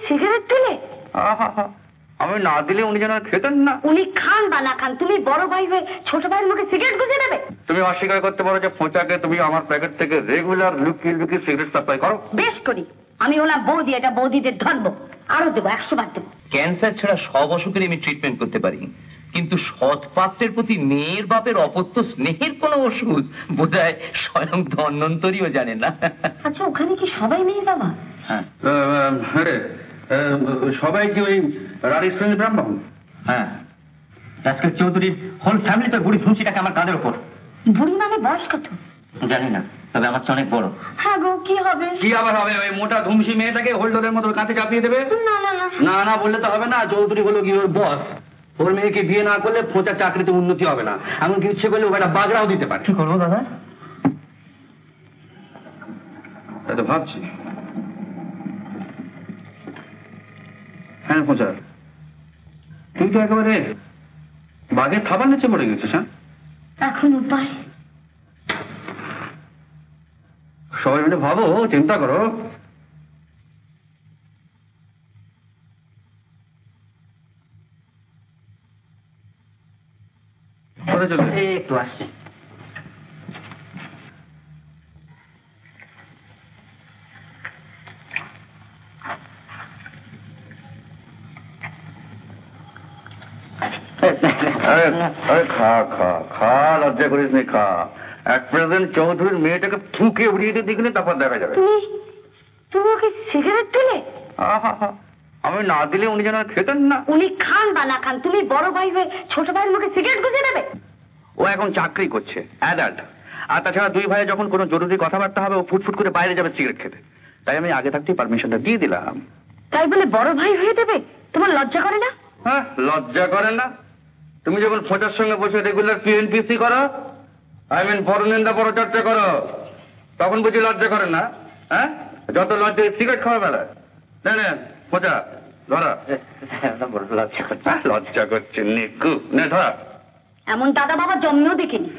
Cigarette দিলে? আমি না দিলে উনি যেন খেতেন না। উনি খান বা না খান, তুমি বড় ভাই হয়ে ছোট ভাইয়ের মুখে সিগারেট গুঁজে দেবে? তুমি অস্বীকার করতে পারো যে ফোঁচাকে তুমি আমার প্যাকেট থেকে রেগুলার লুকিয়ে লুকিয়ে সিগারেট সাপ্লাই করো? বেশ করি। আমি হলাম বৌদি, এটা বৌদিদের ধর্ম। আরো দেবো, 100 বার দেবো। ক্যান্সার ছাড়া সব অসুখের আমি ট্রিটমেন্ট করতে পারি, কিন্তু সৎ পাত্রের প্রতি মেয়ের বাপের অপত্য স্নেহের কোনো ওষুধ বোধহয় স্বয়ং ধন্বন্তরীও জানে না। আচ্ছা, ওখানে কি সবাই মেয়ে বাবা? হ্যাঁ রে, সবাই কি ওই রানী শ্রেণী ব্রাহ্মণ? হ্যাঁ, আজকাল চৌধুরীর হোল ফ্যামিলি তো বুড়ি ভুঁচিটাকে আমার কাঁধের ওপর। বুড়ি মানে বয়স কত? জানি না, তবে আমার চেয়ে অনেক বড়। হ্যাঁ গো, কি হবে? কি আবার হবে? ওই মোটা ধুমসি মেয়েটাকে হোল্ডারের মতো কাঁধে চাপিয়ে দেবে? না না না, না না বললে তো হবে না। চৌধুরী হলো কি ওর বস। ওর মেয়েকে বিয়ে না করলে ফোঁচার চাকরিতে উন্নতি হবে না। এমনকি ইচ্ছে করলে ও একটা বাগড়াও দিতে পারে। কি করবো দাদা? তাই তো ভাবছি। হ্যাঁ ফোঁচা, তুই তো একেবারে বাঘের খাবার নিচে পড়ে গেছিস। হ্যাঁ, এখন উপায়? সবাই মিলে ভাবো, চিন্তা করো। একটু আসছে। খা খা খা, লজ্জা করিস নি, খা। এক প্রেজেন্ট চৌধুরীর মেয়েটাকে ফুঁকে উড়িয়ে দিয়ে দেখলে তারপর দেখা যাবে। তুমি ওকে সিগারেট দিলে? আমি না দিলে উনি যেন খেতেন না। উনি খান বা না খান, তুমি বড় ভাই হয়ে ছোট ভাইয়ের মুখে সিগারেট গুঁজে দেবে? ও এখন চাকরি করছে, অ্যাডাল্ট। আর তাছাড়া দুই ভাই যখন কোনো জরুরি কথাবার্তা হবে ও ফুটফুট করে বাইরে যাবে সিগারেট খেতে। তাই আমি আগে থাকতেই পারমিশনটা দিয়ে দিলাম। তাই বলে বড় ভাই হয়ে দেবে? তোমার লজ্জা করে না? হ্যাঁ, লজ্জা করে না? তুমি যখন ফোঁচার সঙ্গে বসে রেগুলার পিএনপিসি করো, পরনিন্দা পরচর্চা করো, তখন বুঝি লজ্জা করে না? হ্যাঁ, যত লজ্জা সিগারেট খাওয়া বেলা। না ফোঁচা ধরা। লজ্জা করছে নিকু, না ধরা। এমন দাদা বাবা জন্মেও দেখিনি।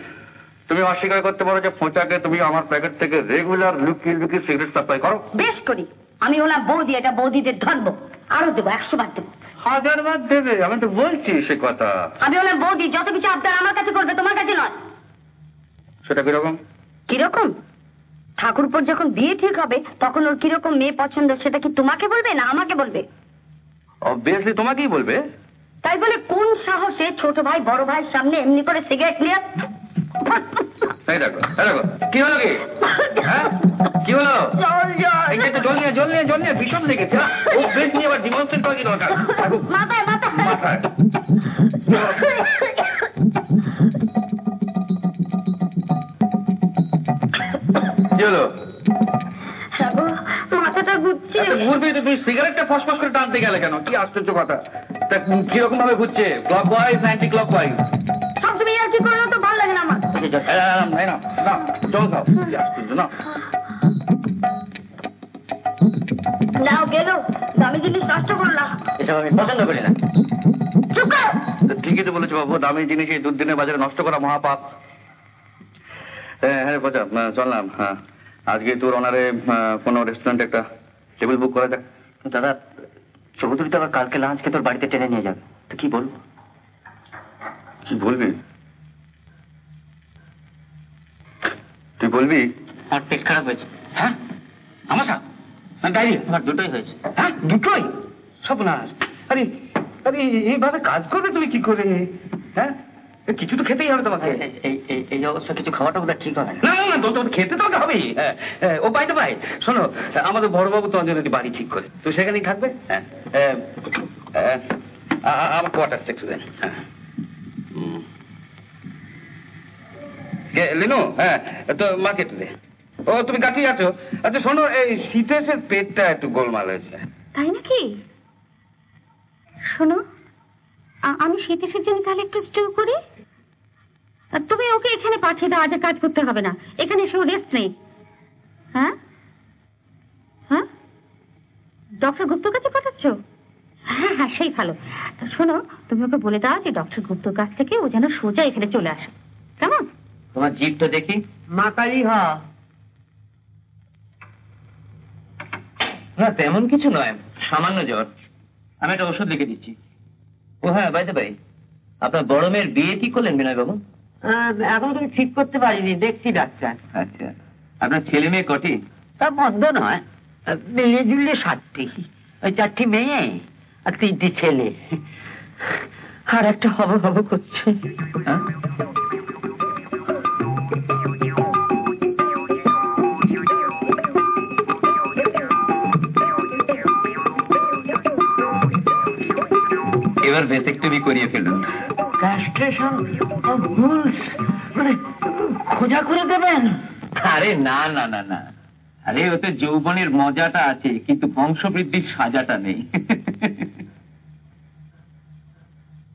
তুমি অস্বীকার করতে পারো যে ফোঁচাকে তুমি আমার প্যাকেট থেকে রেগুলার লুকিয়ে লুকিয়ে সিগারেট সাপ্লাই করো? বেশ করি। আমি হলাম বৌদি, এটা বৌদিদের ধর্ম। আরো দেবো, 100 বার দেবো। 1000 বার দেবে? আমি তো বলছি সে কথা। আমি হলাম বৌদি, যত কিছু আবদার আমার কাছে করবে, তোমার কাছে নয়। সেটা কিরকম? কিরকম? ঠাকুরপুর যখন বিয়ে ঠিক হবে তখন ওর কিরকম মেয়ে পছন্দ সেটা কি তোমাকে বলবে না আমাকে বলবে? অবভিয়াসলি তোমাকেই বলবে। তাই বলে কোন সাহসে ছোট ভাই বড় ভাইয়ের সামনে এমনি করে সিগারেট নিয়ে? এই দেখো, এই দেখো, কি হলো কি? হ্যাঁ, কি হলো? জল নিয়ে ভীষণ লেগেছে। ও বেশ নিয়ে আবার ডিমনস্ট্রেট করা কি দরকার? মাথায় মাথায় মাথায়। কি হলো? মাথাটা ঘুরছে। ঘুরবে তো, তুই সিগারেটটা ফসফস করে টানতে গেলে কেন? কি আশ্চর্য কথা। তা কিরকম ভাবে ঘুরছে? Clock wise, anti clock wise? সব তুমি আর কি করো তো ভালো লাগে না আমার। না জল খাও। কি আশ্চর্য না। নাও গেল, দামি জিনিস নষ্ট করলাম। এসব আমি পছন্দ করি না। চুপ করো। ঠিকই তো বলেছো বাবু, দামি জিনিস এই দুদিনের বাজারে নষ্ট করা মহাপাপ। হ্যাঁ পচা, চললাম। হ্যাঁ, আজকে তোর অনারে কোনো রেস্টুরেন্টে একটা টেবিল বুক করে দেখ। দাদা, চৌধুরী তো আবার কালকে লাঞ্চকে তোর বাড়িতে টেনে নিয়ে যাবে, তো কি বলবো? কি বলবি? তুই বলবি? আমার পেট খারাপ হয়েছে। হ্যাঁ, আমার ডায়রিয়া? আমার দুটোই হয়েছে। হ্যাঁ, দুটোই? সর্বনাশ। আরে আরে এইভাবে কাজ করবে তুমি কি করে? হ্যাঁ, কিছু তো খেতেই হবে তোমাকে। এই অবস্থা কিছু খাওয়াটা বোধহয় ঠিক হবে না না না, তোমাকে খেতে তো হবেই। ও বাই তো ভাই, শোনো, আমাদের বড়বাবু তোমার জন্য বাড়ি ঠিক করে, তো সেখানেই থাকবে। হ্যাঁ, আমার কোয়ার্টার একটু দেন। হ্যাঁ লিনু, হ্যাঁ তো মাকে দে। ও তুমি কাটিয়ে আছো। আচ্ছা শোনো, এই শীতেশের পেটটা একটু গোলমাল হয়েছে। তাই নাকি? শোনো, আমি শীতের জন্য তাহলে একটু স্টু করি। তুমি ওকে এখানে পাঠিয়ে দাও, আজ কাজ করতে হবে না, এখানে এসে রেস্ট নেই। হ্যাঁ হ্যাঁ, ডক্টর গুপ্তর কাছে পাঠাচ্ছ? হ্যাঁ হ্যাঁ, সেই ভালো। শোনো, তুমি ওকে বলে দাও যে ডক্টর গুপ্তর কাছ থেকে ও যেন সোজা এখানে চলে আসে, কেমন? তোমার জিভ তো দেখি। মাতারি হ। না তেমন কিছু নয়, সামান্য জ্বর। আমি একটা ওষুধ লিখে দিচ্ছি। ও হ্যাঁ, বাইতে ভাই, আপনার বড় মেয়ের বিয়ে কি করলেন বিনয় বাবু? এখন তো ঠিক করতে পারিনি, দেখছি ডাক্তার। আচ্ছা, আপনার ছেলে মেয়ে কটি? তা মন্দ নয়, মিলিয়ে জুলিয়ে 7টি। ওই 4টি মেয়ে আর 3টি ছেলে, আর একটা হব হব করছে। হ্যাঁ? এবার ভেসেক্টমি করিয়ে ফেলুন। ক্যাস্ট্রেশন অফ বুলস মানে খোঁজা করে দেবেন? আরে না না না না, আরে ওতে যৌবনের মজাটা আছে, কিন্তু বংশবৃদ্ধির সাজাটা নেই।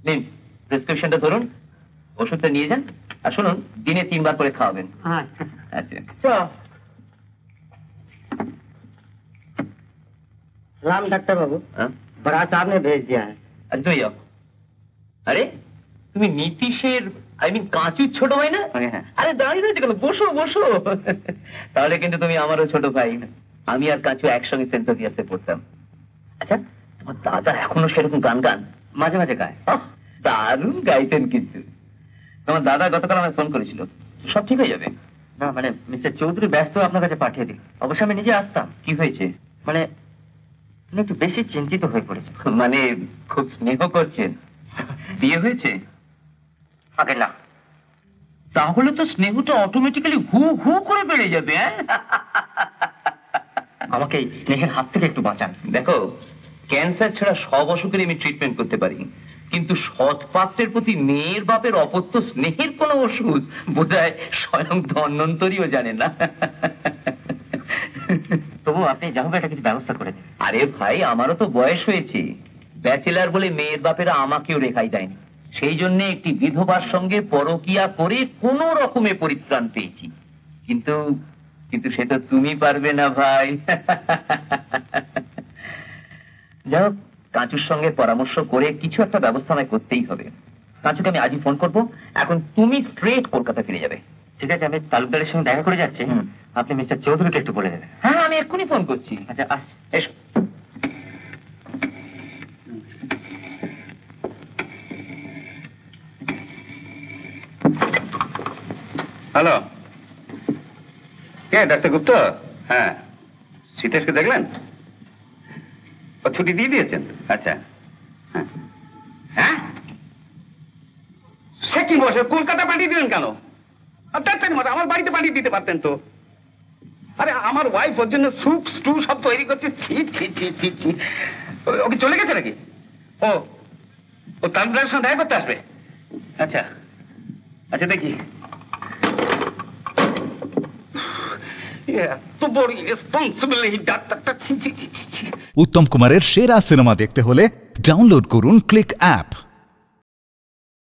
নিন, প্রেসক্রিপশনটা ধরুন, ওষুধটা নিয়ে যান, আর শুনুন, দিনে 3 বার করে খাওয়াবেন। আচ্ছা আচ্ছা। राम डॉक्टर बाबू, হ্যাঁ? बड़ा साहब ने भेज दिया है। আচ্ছা, তুমি যাও। আরে তুমি নীতিশের কাঁচুর ছোট ভাই না? হ্যাঁ। আরে দাঁড়িয়ে রয়েছে কেন, বসো বসো। তাহলে কিন্তু তুমি আমারও ছোট ভাই। আমি আর কাঁচু একসঙ্গে সেন্ট জেভিয়ার্সে পড়তাম। আচ্ছা, তোমার দাদা এখনো সেরকম গান গান? মাঝে মাঝে গায়। দারুণ গাইতেন কিন্তু। তোমার দাদা গতকাল আমায় ফোন করেছিল, সব ঠিক হয়ে যাবে। না মানে মিস্টার চৌধুরী ব্যস্ত আপনার কাছে পাঠিয়ে দিই, অবশ্য আমি নিজে আসতাম। কি হয়েছে? মানে উনি একটু বেশি চিন্তিত হয়ে পড়েছে। মানে খুব স্নেহ করছেন? বিয়ে হয়েছে? আগে না। তাহলে তো স্নেহটা অটোমেটিক্যালি হু হু করে বেড়ে যাবে। আমাকে এই স্নেহের হাত থেকে একটু বাঁচান। দেখো, ক্যান্সার ছাড়া সব অসুখের আমি ট্রিটমেন্ট করতে পারি, কিন্তু সৎ পাত্রের প্রতি মেয়ের বাপের অপত্য স্নেহের কোনো ওষুধ বোধহয় স্বয়ং ধন্বন্তরীও জানে না। তবু আপনি যা হোক একটা কিছু ব্যবস্থা করে দিন। আরে ভাই, আমারও তো বয়স হয়েছে। ব্যাচেলার বলে মেয়ের বাপেরা আমাকেও রেখাই দেয়নি, সেই জন্য একটি বিধবার সঙ্গে পরকিয়া করে কোনো রকমে পরিত্রাণ পেয়েছি। কিন্তু কিন্তু সেটা তুমি পারবে না ভাই। যাই হোক, কাঁচুর সঙ্গে পরামর্শ করে কিছু একটা ব্যবস্থা আমায় করতেই হবে। কাঁচুকে আমি আজই ফোন করবো। এখন তুমি স্ট্রেট কলকাতা ফিরে যাবে। ঠিক আছে, আমি তালুকদারের সঙ্গে দেখা করে যাচ্ছি। হুম। আপনি মিস্টার চৌধুরীকে একটু বলে দেবেন। হ্যাঁ, আমি এক্ষুনি ফোন করছি। আচ্ছা এসো। হ্যালো, কে ডাক্তার গুপ্ত? হ্যাঁ, সীতেশকে দেখলেন? ও ছুটি দিয়ে দিয়েছেন? আচ্ছা। হ্যাঁ হ্যাঁ, সে কি বসে কলকাতা পাঠিয়ে দিলেন কেন? ডাক্তার মশাই, আমার বাড়িতে পাঠিয়ে দিতে পারতেন তো। আরে আমার ওয়াইফ ওর জন্য স্যুপ স্টু সব তৈরি করছে। ছি ছি ছি ছি ছি। ওকে চলে গেছে নাকি? ও তালুকদারের সঙ্গে দেখা করতে আসবে? আচ্ছা আচ্ছা, দেখি। এত বড় রেসপন্সিবল এই ডাক্তারটা। ছি ছি ছি ছি। উত্তম কুমারের সেরা সিনেমা দেখতে হলে ডাউনলোড করুন ক্লিক অ্যাপ।